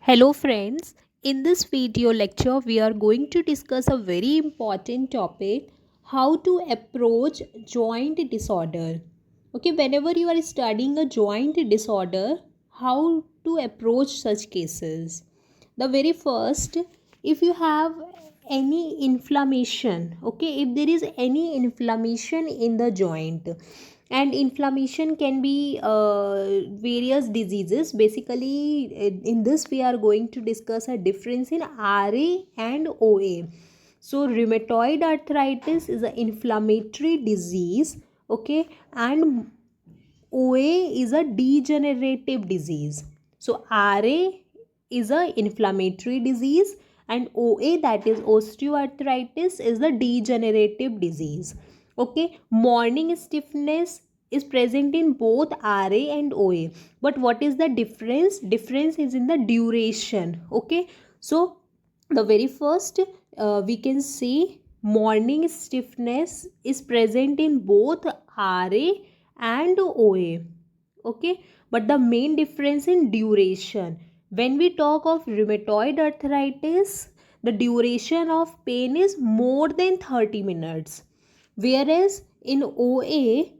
Hello friends, in this video lecture we are going to discuss a very important topic, how to approach joint disorder. Okay, whenever you are studying a joint disorder, how to approach such cases. The very first, if you have any inflammation, okay, if there is any inflammation in the joint, and inflammation can be various diseases. Basically in this we are going to discuss a difference in RA and OA. So rheumatoid arthritis is an inflammatory disease, okay, and OA is a degenerative disease. So RA is a inflammatory disease and OA, that is osteoarthritis, is the degenerative disease. Okay, morning stiffness is present in both RA and OA, but what is the difference is in the duration. Okay, so the very first, we can see morning stiffness is present in both RA and OA. Okay, but the main difference in duration. When we talk of rheumatoid arthritis, the duration of pain is more than 30 minutes, whereas in OA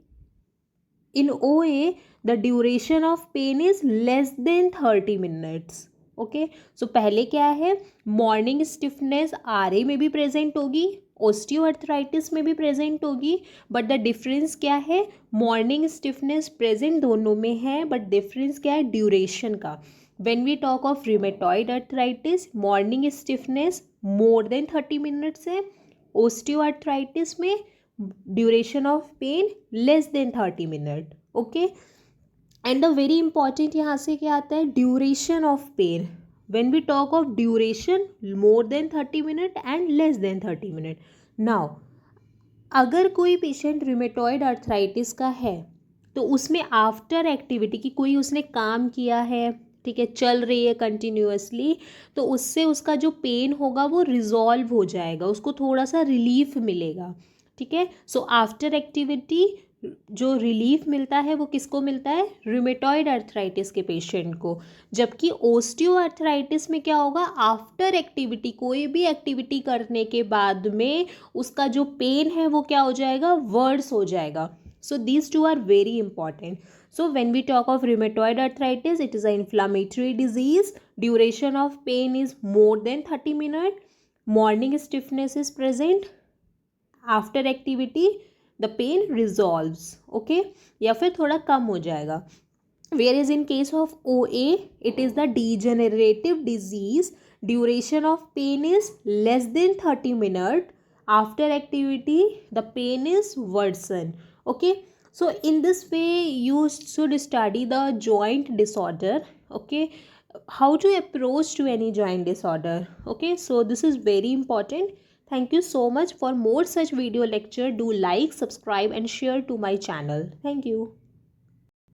the duration of pain is less than 30 minutes. Okay, सो पहले क्या है, morning stiffness RA में भी present होगी, osteoarthritis में भी present होगी, but the difference क्या है, मॉर्निंग स्टिफनेस प्रेजेंट दोनों में है, बट डिफरेंस क्या है, ड्यूरेशन का. When we talk of rheumatoid arthritis, morning stiffness more than 30 minutes है, ओस्टियोआर्थराइटिस में duration of pain less than 30 minute. Okay, and the very important यहाँ से क्या आता है, duration of pain. When we talk of duration, more than 30 minute and less than 30 minute. Now अगर कोई patient rheumatoid arthritis का है तो उसमें आफ्टर एक्टिविटी की कोई उसने काम किया है, ठीक है, चल रही है कंटिन्यूअसली, तो उससे उसका जो पेन होगा वो रिजॉल्व हो जाएगा, उसको थोड़ा सा रिलीफ मिलेगा. ठीक है, सो आफ्टर एक्टिविटी जो रिलीफ मिलता है वो किसको मिलता है, रूमेटॉइड आर्थराइटिस के पेशेंट को. जबकि ओस्टियोआर्थराइटिस में क्या होगा, आफ्टर एक्टिविटी, कोई भी एक्टिविटी करने के बाद में उसका जो पेन है वो क्या हो जाएगा, वर्स हो जाएगा. So these two are very important. So when we talk of rheumatoid arthritis, it is an inflammatory disease. Duration of pain is more than 30 minutes. Morning stiffness is present. After activity, the pain resolves. Okay, या फिर थोड़ा कम हो जाएगा. Whereas in case of OA, it is the degenerative disease. Duration of pain is less than 30 minutes. After activity, the pain is worsened. Okay, so in this way you should study the joint disorder. Okay, how to approach to any joint disorder. Okay, so this is very important. Thank you so much. For more such video lecture, do like, subscribe and share to my channel. Thank you.